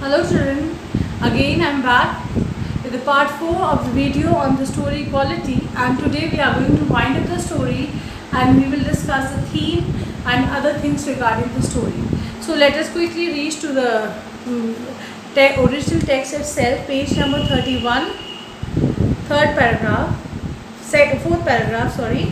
Hello children, again I am back with the part 4 of the video on the story quality, and today we are going to wind up the story and we will discuss the theme and other things regarding the story. So let us quickly reach to the original text itself, page number 31, fourth paragraph, sorry.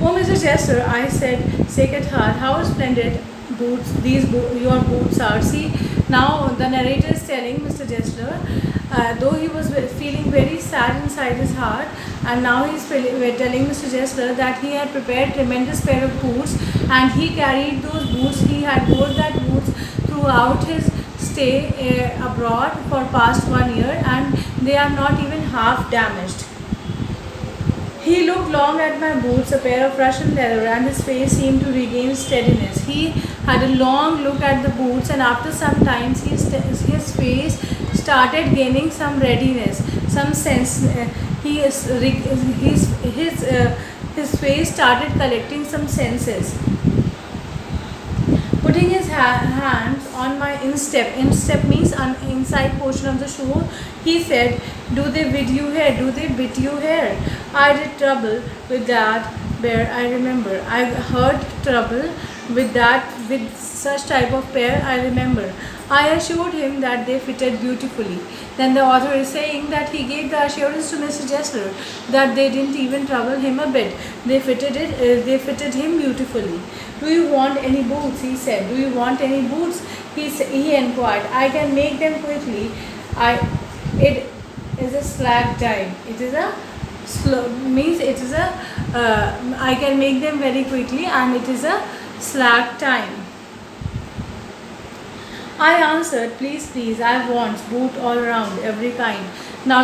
Oh, Mr. Chester, I said, sick at heart, how splendid your boots are. See, now the narrator is telling Mr. Chester, though he was feeling very sad inside his heart, and now he is telling Mr. Chester that he had prepared tremendous pair of boots, and he carried those boots, he had worn that boots throughout his stay abroad for past 1 year, and they are not even half damaged. He looked long at my boots, a pair of Russian leather, and his face seemed to regain steadiness. He had a long look at the boots, and after some time his face started gaining some readiness, some sense. His face started collecting some senses. Putting his hands on my instep means on inside portion of the shoe, he said, "Do they bid you here? Do they bid you here?" I did trouble with that pair, I remember. I heard trouble with such type of pair, I remember. I assured him that they fitted beautifully. Then the author is saying that he gave the assurance to Mr. Chester that they didn't even trouble him a bit. They fitted him beautifully. "Do you want any boots?" he said. "Do you want any boots?" He inquired. "I can make them quickly. It is a slack time. It is a slow means it is a I can make them very quickly, and it is a slack time." I answered, please, I want boot all round, every kind. Now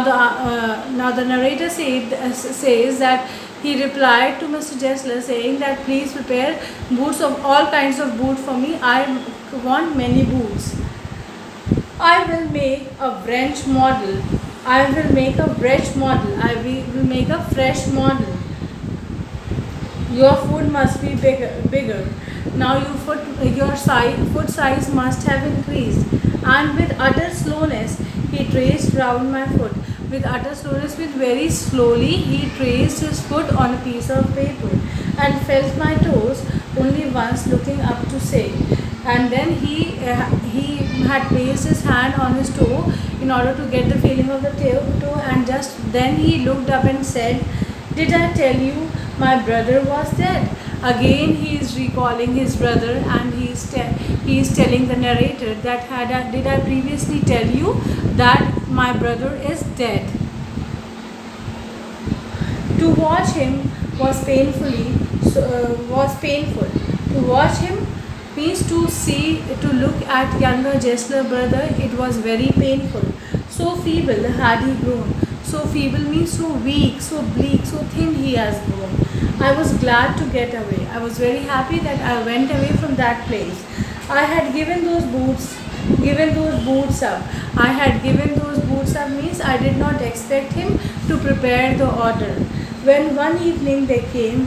the narrator says that he replied to Mr. Chester saying that, "Please prepare boots of all kinds of boots for me. I want many boots. I will make a French model. I will make a fresh model. I will make a fresh model. Your foot must be bigger. Now your foot size must have increased." And with utter slowness, he traced round my foot. With utter slowness, very slowly, he traced his foot on a piece of paper and felt my toes only once, looking up to say. And then he had placed his hand on his toe in order to get the feeling of the toe, and just then he looked up and said, "Did I tell you my brother was dead?" Again he is recalling his brother, and he is telling the narrator that did I previously tell you that my brother is dead? To watch him was painful. To watch him means to look at younger Chester brother. It was very painful. So feeble had he grown. So feeble means so weak, so bleak, so thin he has grown. I was glad to get away. I was very happy that I went away from that place. I had given those boots up. I had given those boots up means I did not expect him to prepare the order. When one evening they came,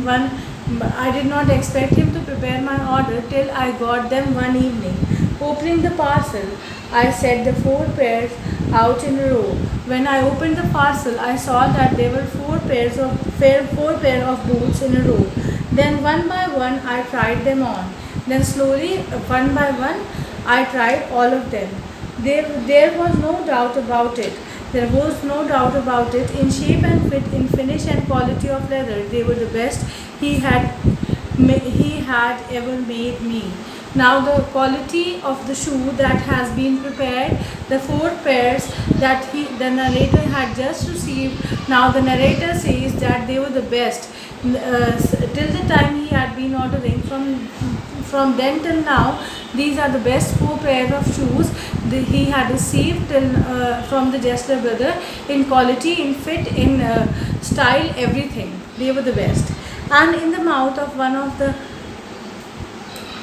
I did not expect him to prepare my order till I got them one evening. Opening the parcel, I set the 4 pairs out in a row. When I opened the parcel, I saw that there were 4 pair of boots in a row. Then one by one, I tried them on. Then slowly, one by one, I tried all of them. There was no doubt about it. There was no doubt about it. In shape and fit, in finish and quality of leather, they were the best he had ever made me. Now the quality of the shoe that has been prepared, the 4 pairs that the narrator had just received. Now the narrator says that they were the best. Till the time he had been ordering, from then till now, these are the best 4 pairs of shoes he had received from the Chester brother, in quality, in fit, in style, everything. They were the best. And in the mouth of one of the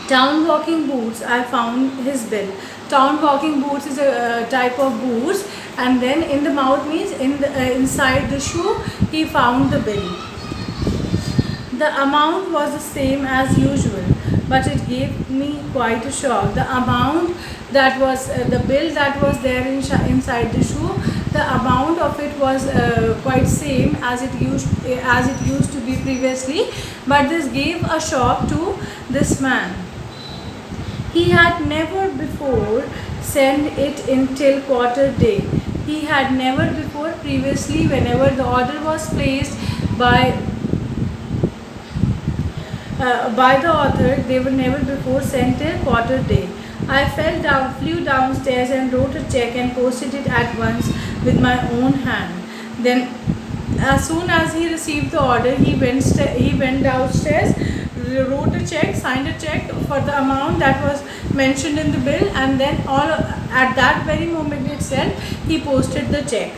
town walking boots, I found his bill. Town walking boots is a type of boots, and then in the mouth means inside the shoe, he found the bill. The amount was the same as usual. but it gave me quite a shock. The amount that was the bill that was there inside the shoe, the amount of it was quite same as it used to be previously, but this gave a shock to this man. He had never before sent it in till quarter day. He had never before previously, whenever the order was placed by by the author, they were never before sent till quarter day. I flew downstairs and wrote a check and posted it at once with my own hand. Then, as soon as he received the order, he went downstairs, wrote a check, signed a check for the amount that was mentioned in the bill, and then all at that very moment itself, he posted the check.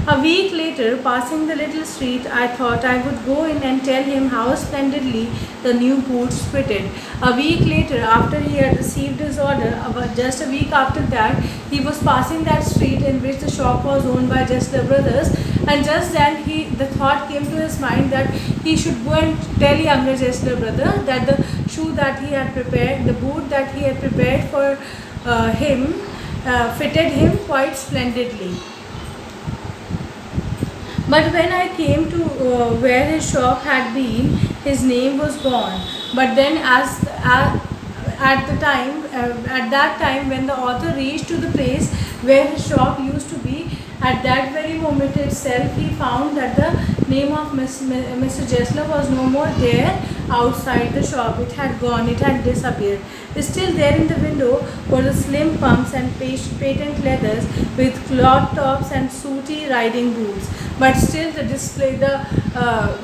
A week later, passing the little street, I thought I would go in and tell him how splendidly the new boots fitted. A week later, after he had received his order, about just a week after that, he was passing that street in which the shop was owned by Jessler Brothers, and just then the thought came to his mind that he should go and tell younger Jessler brother that the shoe that he had prepared, the boot that he had prepared for him, fitted him quite splendidly. But when I came to where his shop had been, his name was gone. But then, at that time when the author reached to the place where his shop used to be, at that very moment itself, he found that the name of Mr. Jessler was no more there outside the shop. It had gone, it had disappeared. Still there in the window were the slim pumps and patent leathers with cloth tops and sooty riding boots. But still the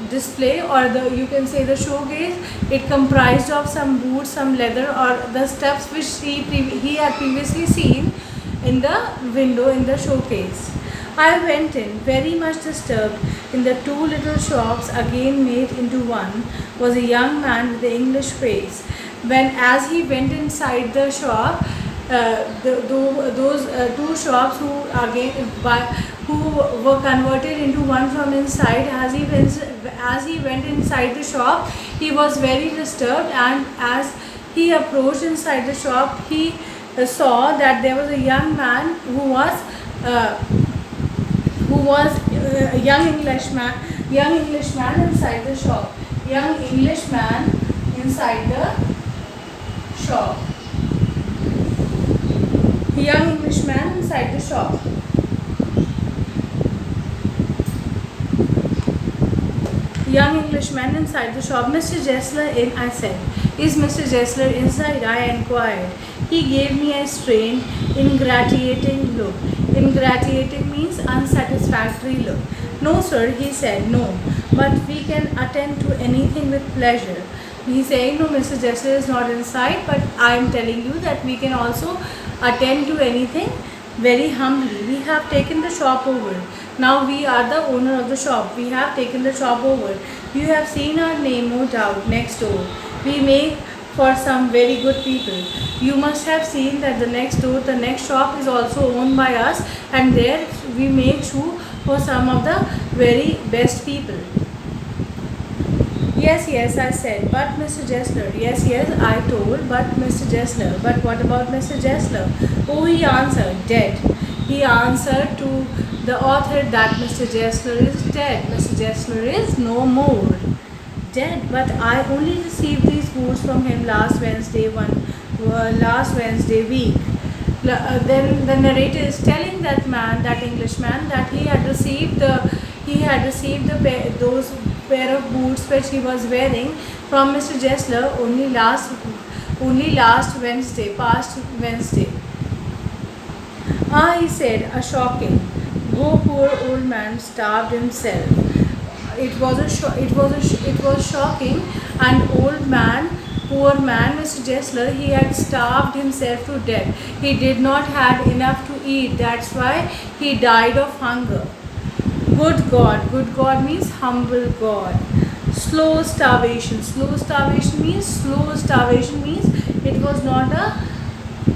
display, or you can say the showcase, it comprised of some boots, some leather, or the stuffs which he had previously seen in the window in the showcase. I went in, very much disturbed. In the two little shops, again made into one, was a young man with the English face. As he went inside the shop, those two shops who were converted into one from inside, as he went inside the shop, he was very disturbed, and as he approached inside the shop, he saw that there was a young man who was a young Englishman inside the shop. Young Englishman inside the shop. Young Englishman inside the shop. Young Englishman inside the shop. Mr. Jessler in, I said. Is Mr. Jessler inside? I inquired. He gave me a strained, ingratiating look. Ingratiating means unsatisfactory look. No, sir, he said, no, but we can attend to anything with pleasure. He's saying, no, Mr. Jessler is not inside, but I am telling you that we can also attend to anything very humbly. We have taken the shop over. Now we are the owner of the shop. We have taken the shop over. You have seen our name, no doubt, next door. We make for some very good people. You must have seen that the next shop is also owned by us, and there we make shoe for some of the very best people. Yes, yes, I said, but Mr. Jessler. Yes, yes, I told, but Mr. Jessler. But what about Mr. Jessler? Oh, he answered, dead. He answered to the author that Mr. Jessler is dead. Mr. Jessler is no more. Dead, but I only received these boots from him last Wednesday week. Then the narrator is telling that man, that Englishman, that he had received those pair of boots which he was wearing from Mr. Jessler only last past Wednesday. Ah, he said, a shocking. Go, poor old man starved himself. It was shocking, and poor man, Mr. Jessler, he had starved himself to death. He did not have enough to eat. That's why he died of hunger. Good God means humble God. Slow starvation means it was not a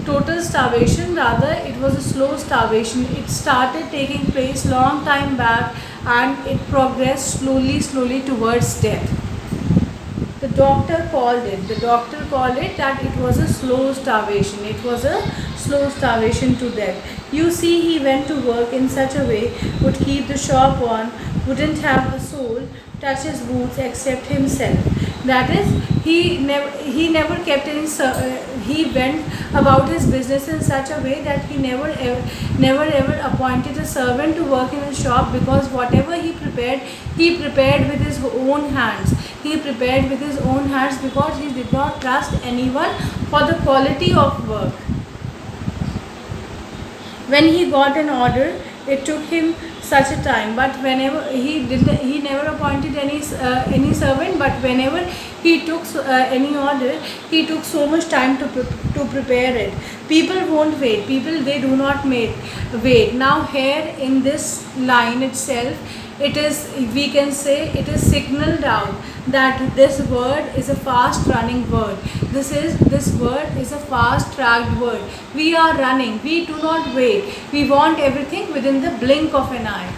total starvation, rather it was a slow starvation. It started taking place long time back, and it progressed slowly towards death. The The doctor called it that it was a slow starvation. It was a slow starvation to death. You see, he went to work in such a way, would keep the shop on, wouldn't have a soul touch his boots except himself. That is, he never kept any. He went about his business in such a way that he never ever appointed a servant to work in his shop, because whatever he prepared with his own hands. He prepared with his own hands because he did not trust anyone for the quality of work. When he got an order, it took him such a time, but whenever he never appointed any servant, but whenever he took any order, he took so much time to prepare it. People won't wait. People, they do not wait. Now here in this line itself, it is, we can say, it is signaled out that this word is a fast running word. This word is a fast tracked word. We are running. We do not wait. We want everything within the blink of an eye.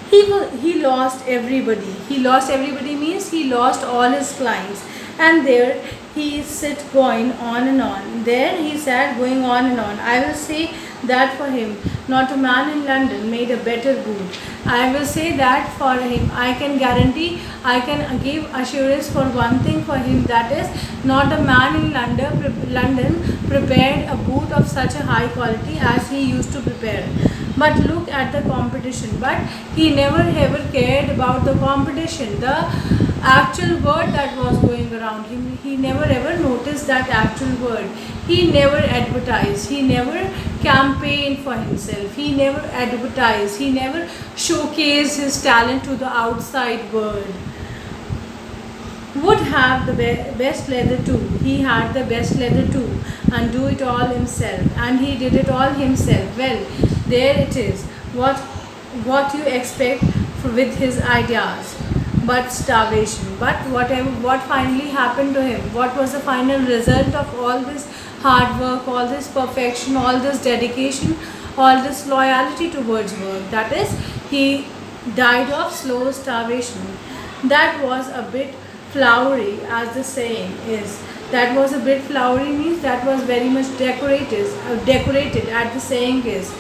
He lost everybody. He lost everybody means he lost all his clients. And there he sit going on and on. There he sat going on and on. I will say that for him, not a man in London made a better boot. I will say that for him, I can guarantee, I can give assurance for one thing for him, that is, not a man in London prepared a boot of such a high quality as he used to prepare. But look at the competition. But he never ever cared about the competition, the actual word that was going around him. He never ever noticed that actual word. He never advertised. He never campaigned for himself. He never advertised. He never showcased his talent to the outside world. Would have the best leather too. He had the best leather too, and do it all himself. And he did it all himself. Well, there it is. What you expect with his ideas, but starvation. But what finally happened to him? What was the final result of all this hard work, all this perfection, all this dedication, all this loyalty towards work? That is, he died of slow starvation. That was a bit flowery, as the saying is. That was a bit flowery means that was very much decorated, as the saying is.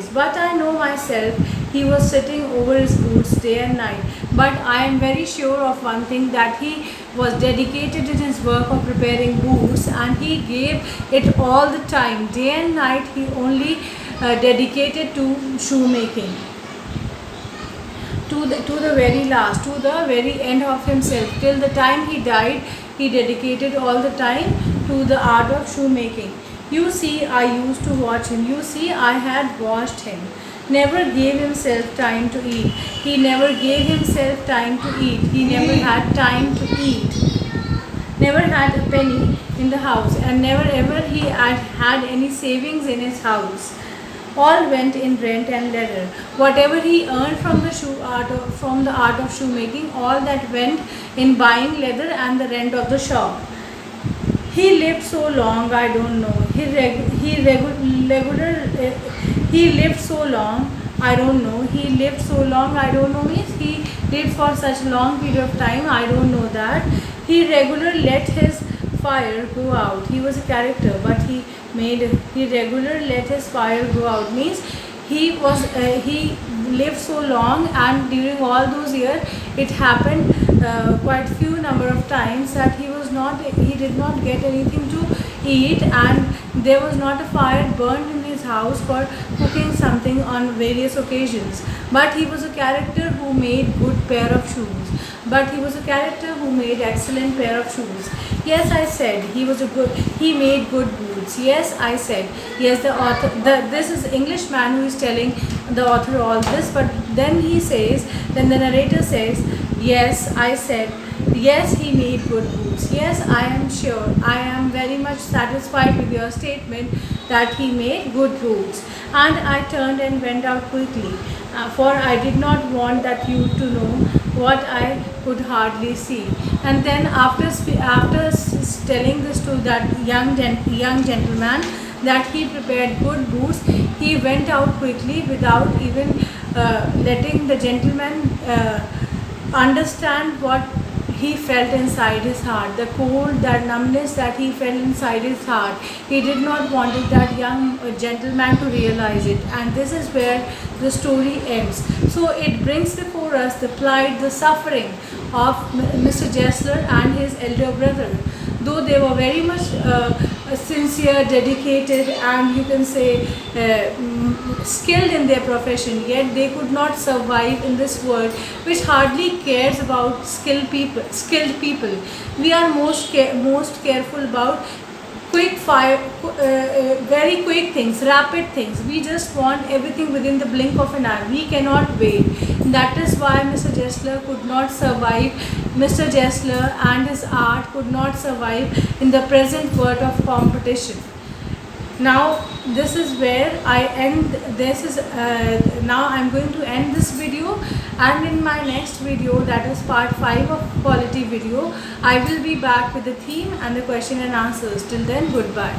But I know myself, he was sitting over his boots day and night. But I am very sure of one thing, that he was dedicated in his work of preparing boots, and he gave it all the time, day and night. He only dedicated to shoemaking. To the very last, to the very end of himself, till the time he died, he dedicated all the time to the art of shoemaking. You see, I used to watch him. You see, I had watched him. Never gave himself time to eat. He never gave himself time to eat. He never had time to eat. Never had a penny in the house, and never ever he had any savings in his house. All went in rent and leather. Whatever he earned from the art of shoemaking, all that went in buying leather and the rent of the shop. He lived so long, I don't know. He lived so long, I don't know. He lived so long, I don't know means he lived for such a long period of time, I don't know that. He regularly let his fire go out. He was a character, but he regularly let his fire go out means he lived so long, and during all those years it happened quite few number of times that he did not get anything to eat, and there was not a fire burned in his house for cooking something on various occasions. But he was a character who made good pair of shoes. But he was a character who made excellent pair of shoes. Yes, I said he made good boots. Yes, I said. Yes, this is Englishman who is telling the author all this, but then the narrator says, yes, I said, yes, he made good boots. Yes, I am sure. I am very much satisfied with your statement that he made good boots. And I turned and went out quickly, for I did not want that you to know what I could hardly see. And then after telling this to that young gentleman that he prepared good boots, he went out quickly without even letting the gentleman understand what he felt inside his heart, the cold, that numbness that he felt inside his heart. He did not want that young gentleman to realize it, and this is where the story ends. So it brings before us the plight, the suffering of Mr. Jessler and his elder brother. Though they were very much sincere, dedicated, and you can say skilled in their profession, yet they could not survive in this world, which hardly cares about skilled people. We are most careful about quick fire, very quick things, rapid things. We just want everything within the blink of an eye. We cannot wait. That is why Mr. Jessler could not survive. Mr. Jessler and his art could not survive in the present world of competition. Now this is where I end. Now I'm going to end this video, and in my next video, that is part 5 of quality video, I will be back with the theme and the question and answers. Till then, goodbye.